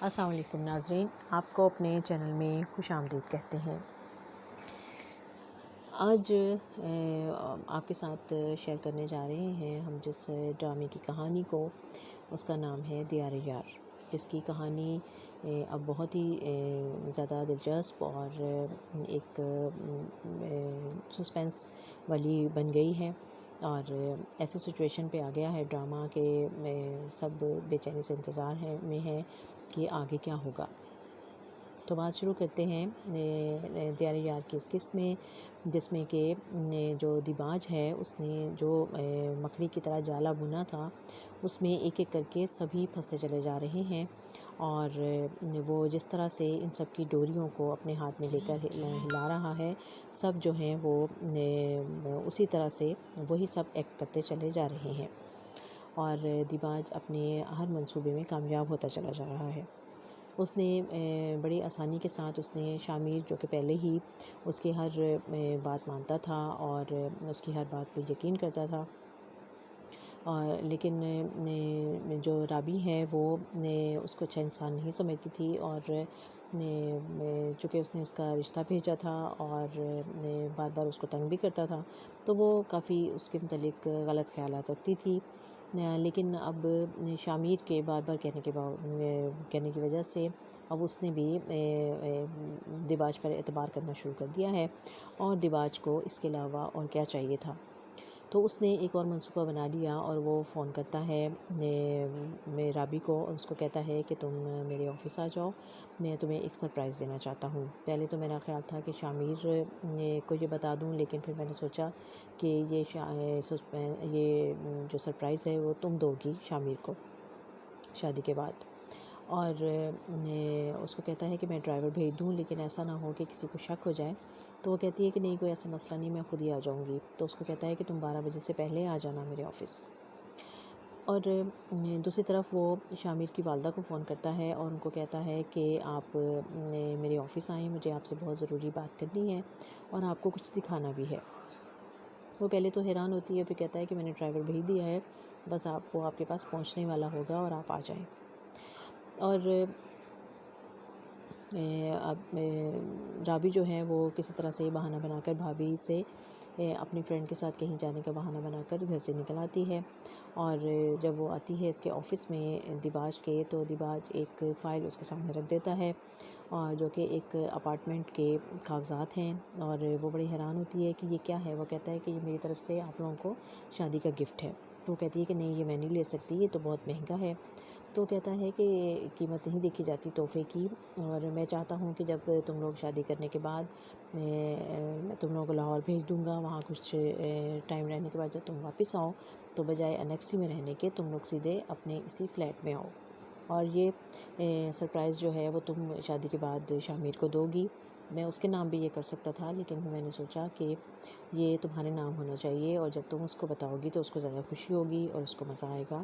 السلام علیکم ناظرین، آپ کو اپنے چینل میں خوش آمدید کہتے ہیں۔ آج آپ کے ساتھ شیئر کرنے جا رہے ہیں ہم جس ڈرامے کی کہانی کو، اس کا نام ہے دیار یار، جس کی کہانی اب بہت ہی زیادہ دلچسپ اور ایک سسپینس والی بن گئی ہے، اور ایسی سچویشن پہ آ گیا ہے ڈرامہ کہ سب بے چینی سے انتظار میں ہے کہ آگے کیا ہوگا۔ تو بات شروع کرتے ہیں دیار یار کی اس قسط میں، جس میں کہ جو دیباج ہے اس نے جو مکڑی کی طرح جالا بنا تھا، اس میں ایک ایک کر کے سبھی پھنستے چلے جا رہے ہیں، اور وہ جس طرح سے ان سب کی ڈوریوں کو اپنے ہاتھ میں لے کر ہلا رہا ہے، سب جو ہیں وہ اسی طرح سے وہی سب ایکٹ کرتے چلے جا رہے ہیں، اور دیباج اپنے ہر منصوبے میں کامیاب ہوتا چلا جا رہا ہے۔ اس نے بڑی آسانی کے ساتھ اس نے شامیر، جو کہ پہلے ہی اس کی ہر بات مانتا تھا اور اس کی ہر بات پہ یقین کرتا تھا، لیکن جو رابی ہے وہ اس کو اچھا انسان نہیں سمجھتی تھی، اور چونکہ اس نے اس کا رشتہ بھیجا تھا اور بار بار اس کو تنگ بھی کرتا تھا، تو وہ کافی اس کے متعلق غلط خیالات رکھتی تھی، لیکن اب شامیر کے بار بار کہنے کی وجہ سے اب اس نے بھی دیباج پر اعتبار کرنا شروع کر دیا ہے، اور دیباج کو اس کے علاوہ اور کیا چاہیے تھا۔ تو اس نے ایک اور منصوبہ بنا لیا، اور وہ فون کرتا ہے رابی کو، اور اس کو کہتا ہے کہ تم میرے آفس آ جاؤ، میں تمہیں ایک سرپرائز دینا چاہتا ہوں۔ پہلے تو میرا خیال تھا کہ شامیر کو یہ بتا دوں، لیکن پھر میں نے سوچا کہ یہ جو سرپرائز ہے وہ تم دو گی شامیر کو شادی کے بعد، اور اس کو کہتا ہے کہ میں ڈرائیور بھیج دوں، لیکن ایسا نہ ہو کہ کسی کو شک ہو جائے۔ تو وہ کہتی ہے کہ نہیں، کوئی ایسا مسئلہ نہیں، میں خود ہی آ جاؤں گی۔ تو اس کو کہتا ہے کہ تم 12 بجے سے پہلے آ جانا میرے آفس۔ اور دوسری طرف وہ شامیر کی والدہ کو فون کرتا ہے اور ان کو کہتا ہے کہ آپ میرے آفس آئیں، مجھے آپ سے بہت ضروری بات کرنی ہے اور آپ کو کچھ دکھانا بھی ہے۔ وہ پہلے تو حیران ہوتی ہے، پھر کہتا ہے کہ میں نے ڈرائیور بھیج دیا ہے، بس وہ آپ کے پاس پہنچنے والا ہوگا اور آپ آ جائیں۔ اور اب رابی جو ہے وہ کسی طرح سے بہانہ بنا کر بھابھی سے اپنی فرینڈ کے ساتھ کہیں جانے کا بہانہ بنا کر گھر سے نکل آتی ہے، اور جب وہ آتی ہے اس کے آفس میں دیباج کے، تو دیباج ایک فائل اس کے سامنے رکھ دیتا ہے، اور جو کہ ایک اپارٹمنٹ کے کاغذات ہیں، اور وہ بڑی حیران ہوتی ہے کہ یہ کیا ہے۔ وہ کہتا ہے کہ یہ میری طرف سے آپ لوگوں کو شادی کا گفٹ ہے۔ تو وہ کہتی ہے کہ نہیں، یہ میں نہیں لے سکتی، یہ تو بہت مہنگا ہے۔ تو کہتا ہے کہ قیمت نہیں دیکھی جاتی تحفے کی، اور میں چاہتا ہوں کہ جب تم لوگ شادی کرنے کے بعد میں تم لوگوں کو لاہور بھیج دوں گا، وہاں کچھ ٹائم رہنے کے بعد جب تم واپس آؤ تو بجائے انیکسی میں رہنے کے تم لوگ سیدھے اپنے اسی فلیٹ میں آؤ، اور یہ سرپرائز جو ہے وہ تم شادی کے بعد شامیر کو دو گی۔ میں اس کے نام بھی یہ کر سکتا تھا، لیکن میں نے سوچا کہ یہ تمہارے نام ہونا چاہیے، اور جب تم اس کو بتاؤ گی تو اس کو زیادہ خوشی ہوگی اور اس کو مزہ آئے گا،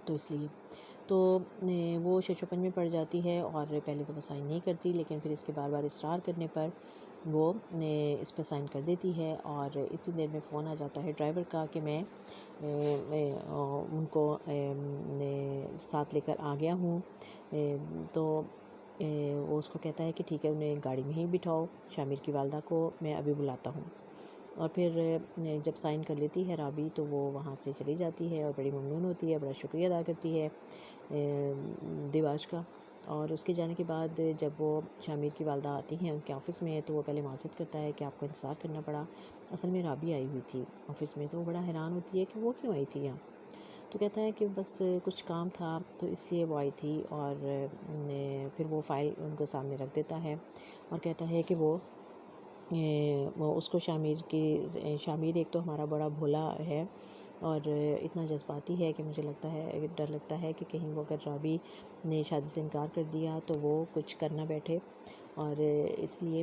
تو اس لیے تو وہ ششوپن میں پڑ جاتی ہے، اور پہلے تو وہ سائن نہیں کرتی، لیکن پھر اس کے بار بار اصرار کرنے پر وہ اس پہ سائن کر دیتی ہے، اور اتنی دیر میں فون آ جاتا ہے ڈرائیور کا کہ میں ان کو ساتھ لے کر آ گیا ہوں۔ تو وہ اس کو کہتا ہے کہ ٹھیک ہے، انہیں گاڑی میں ہی بٹھاؤ، شامیر کی والدہ کو میں ابھی بلاتا ہوں۔ اور پھر جب سائن کر لیتی ہے رابی تو وہ وہاں سے چلی جاتی ہے، اور بڑی ممنون ہوتی ہے، بڑا شکریہ ادا کرتی ہے دیباج کا۔ اور اس کے جانے کے بعد جب وہ شامیر کی والدہ آتی ہیں ان کے آفس میں، تو وہ پہلے معذرت کرتا ہے کہ آپ کو انتظار کرنا پڑا، اصل میں رابی آئی ہوئی تھی آفس میں۔ تو وہ بڑا حیران ہوتی ہے کہ وہ کیوں آئی تھی یہاں؟ تو کہتا ہے کہ بس کچھ کام تھا تو اس لیے وہ آئی تھی، اور پھر وہ فائل ان کو سامنے رکھ دیتا ہے اور کہتا ہے کہ وہ اس کو شامیر ایک تو ہمارا بڑا بھولا ہے اور اتنا جذباتی ہے کہ مجھے ڈر لگتا ہے کہ کہیں وہ اگر رابی نے شادی سے انکار کر دیا تو وہ کچھ کر نہ بیٹھے، اور اس لیے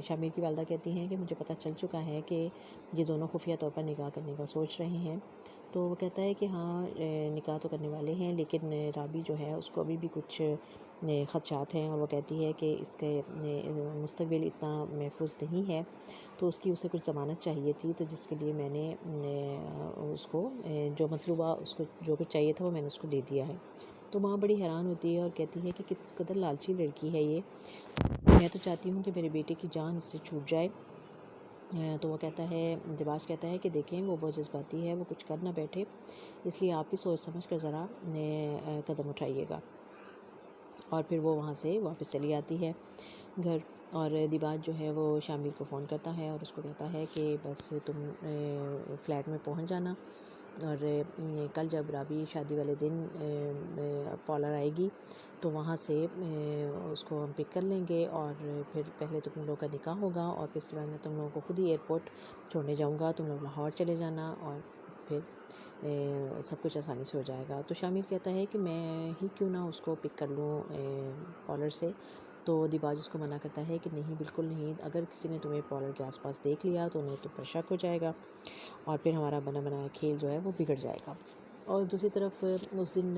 شامیر کی والدہ کہتی ہیں کہ مجھے پتہ چل چکا ہے کہ یہ دونوں خفیہ طور پر نکاح کرنے کا سوچ رہے ہیں۔ تو وہ کہتا ہے کہ ہاں، نکاح تو کرنے والے ہیں، لیکن رابی جو ہے اس کو ابھی بھی کچھ خدشات ہیں، اور وہ کہتی ہے کہ اس کے مستقبل اتنا محفوظ نہیں ہے۔ تو اس کی اسے کچھ ضمانت چاہیے تھی، تو جس کے لیے میں نے اس کو جو مطلوبہ اس کو جو کچھ چاہیے تھا وہ میں نے اس کو دے دیا ہے۔ تو ماں بڑی حیران ہوتی ہے اور کہتی ہے کہ کس قدر لالچی لڑکی ہے یہ، میں تو چاہتی ہوں کہ میرے بیٹے کی جان اس سے چھوٹ جائے۔ تو وہ کہتا ہے، دباش کہتا ہے کہ دیکھیں وہ بہت جذباتی ہے، وہ کچھ کر نہ بیٹھے، اس لیے آپ بھی سوچ سمجھ کر ذرا قدم اٹھائیے گا۔ اور پھر وہ وہاں سے واپس چلی آتی ہے گھر، اور دیباج جو ہے وہ شامل کو فون کرتا ہے اور اس کو کہتا ہے کہ بس تم فلیٹ میں پہنچ جانا، اور کل جب رابی شادی والے دن پارلر آئے گی تو وہاں سے اس کو ہم پک کر لیں گے، اور پھر پہلے تو تم لوگوں کا نکاح ہوگا، اور پھر اس کے بعد میں تم لوگوں کو خود ہی ایئرپورٹ چھوڑنے جاؤں گا، تم لوگ لاہور چلے جانا، اور پھر سب کچھ آسانی سے ہو جائے گا۔ تو شامل کہتا ہے کہ میں ہی کیوں نہ اس کو پک کر لوں پارلر سے، تو دیباج اس کو منع کرتا ہے کہ نہیں، بالکل نہیں، اگر کسی نے تمہیں پارلر کے آس پاس دیکھ لیا تو انہیں تم پر شک ہو جائے گا، اور پھر ہمارا بنا بنایا کھیل جو ہے وہ بگڑ جائے گا۔ اور دوسری طرف اس دن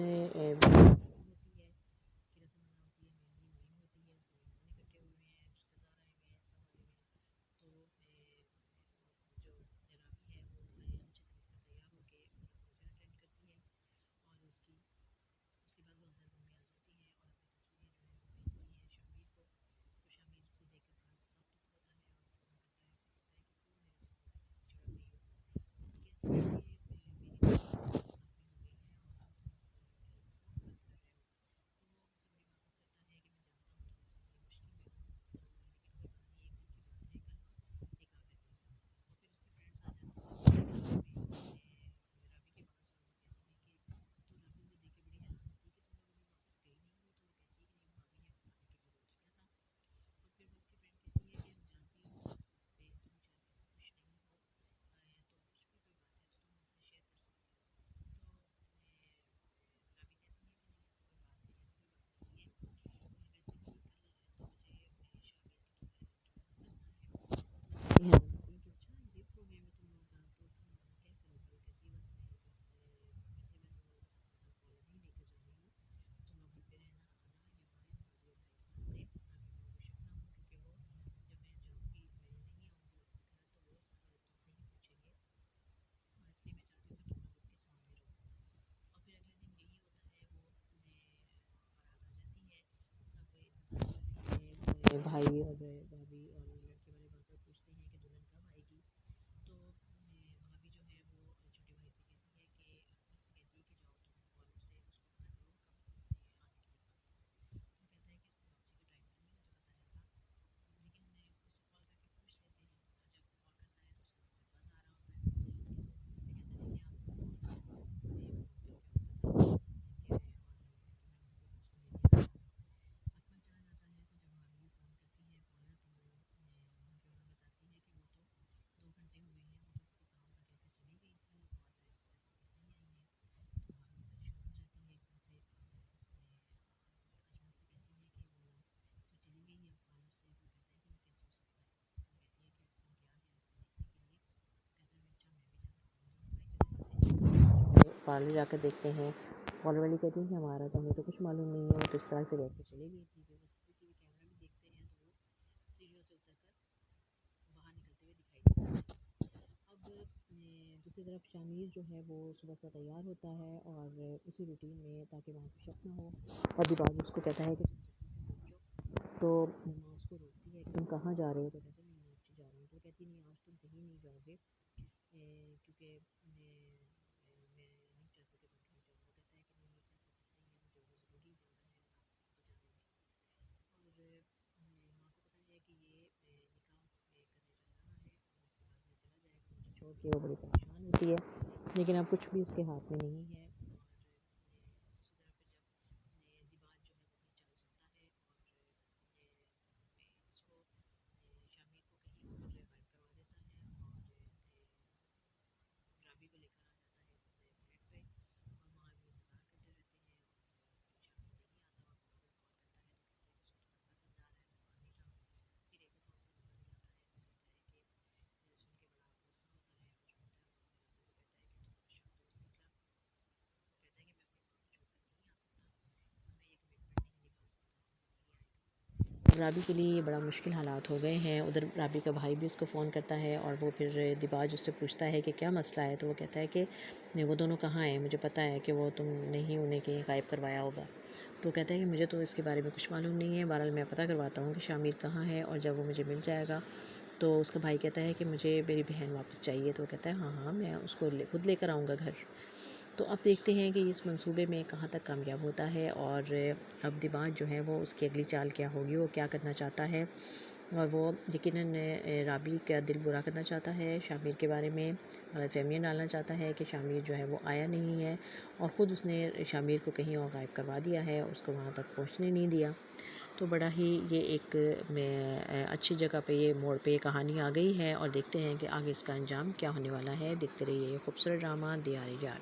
بھائی اور بھابھی اور لڑکے والے وہاں پر پوچھتے ہیں کہ دلہن کب آئے گی، تو بھابھی جو ہے وہ چھوٹے بھائی سے کہتی ہے کہ اپنے سے کہتی ہے کہ جاؤ تم پارلر سے اس کو بتا دو کب آنے کے لیے، وہ کہتا ہے کہ اس کو واپسی کا ٹائم تو نہیں مجھے پتہ چلتا، لیکن اسے کال کر کے پوچھ لیتے ہیں، اور جب کال کرتا ہے تو اس کا نمبر بند آ رہا ہوتا ہے، تو اسے کہتا ہے کہ آپ پارلر جا کر دیکھتے ہیں۔ پارلر والی کہتی ہیں کہ ہمارا تو ہمیں تو کچھ معلوم نہیں ہے، وہ تو اس طرح سے بیٹھ کے چلی گئی تھی۔ پھر وہ CCTV کیمرہ بھی دیکھتے ہیں تو وہ سیڑھیوں سے اتر کر باہر نکلتے ہوئے دکھائی دیتے ہیں۔ اب دوسری طرف شامیر جو ہے وہ صبح صبح تیار ہوتا ہے اور اسی روٹین میں، تاکہ وہاں پہ شک نہ ہو، اور دیباج اس کو کہتا ہے کہ تم جلدی سے پہنچو، تو ماں اس کو روکتی ہے کہ تم کہاں جا رہے ہو، تو کہتے ہیں میں یونیورسٹی جا رہا ہوں، تو کہتی نہیں آج تم کہیں نہیں جاؤ گے، کیونکہ میں نہیں چاہتی کہ تم کہیں جاؤ۔ وہ کہتا ہے کہ نہیں ایسا کچھ نہیں ہے، مجھے وہ ضروری جانا ہے اور آپ مجھے جانے دیں۔ اور ماں کو پتہ ہے کہ یہ نکاح کرنے جا رہا ہے اور اس کے بعد میں چلا جائے گا مجھے چھوڑ کے، وہ بڑی پریشان ہوتی ہے، لیکن اب کچھ بھی اس کے ہاتھ میں نہیں ہے۔ رابی کے لیے یہ بڑا مشکل حالات ہو گئے ہیں۔ ادھر رابی کا بھائی بھی اس کو فون کرتا ہے اور وہ پھر دباج اس سے پوچھتا ہے کہ کیا مسئلہ ہے، تو وہ کہتا ہے کہ وہ دونوں کہاں ہیں، مجھے پتہ ہے کہ وہ تم نہیں انہیں کہیں غائب کروایا ہوگا۔ تو وہ کہتا ہے کہ مجھے تو اس کے بارے میں کچھ معلوم نہیں ہے، بہرحال میں پتہ کرواتا ہوں کہ شامیر کہاں ہے، اور جب وہ مجھے مل جائے گا تو اس کا بھائی کہتا ہے کہ مجھے میری بہن واپس چاہیے، تو وہ کہتا ہے ہاں ہاں میں اس کو خود لے کر آؤں گا گھر۔ تو اب دیکھتے ہیں کہ اس منصوبے میں کہاں تک کامیاب ہوتا ہے، اور اب دباج جو ہے وہ اس کی اگلی چال کیا ہوگی، وہ کیا کرنا چاہتا ہے، اور وہ یقیناً رابی کا دل برا کرنا چاہتا ہے، شامیر کے بارے میں غلط فہمیاں ڈالنا چاہتا ہے کہ شامیر جو ہے وہ آیا نہیں ہے، اور خود اس نے شامیر کو کہیں اور غائب کروا دیا ہے، اس کو وہاں تک پہنچنے نہیں دیا۔ تو بڑا ہی یہ ایک اچھی جگہ پہ یہ موڑ پہ یہ کہانی آ گئی ہے، اور دیکھتے ہیں کہ آگے اس کا انجام کیا ہونے والا ہے۔ دیکھتے رہیے یہ خوبصورت ڈرامہ دیار یار۔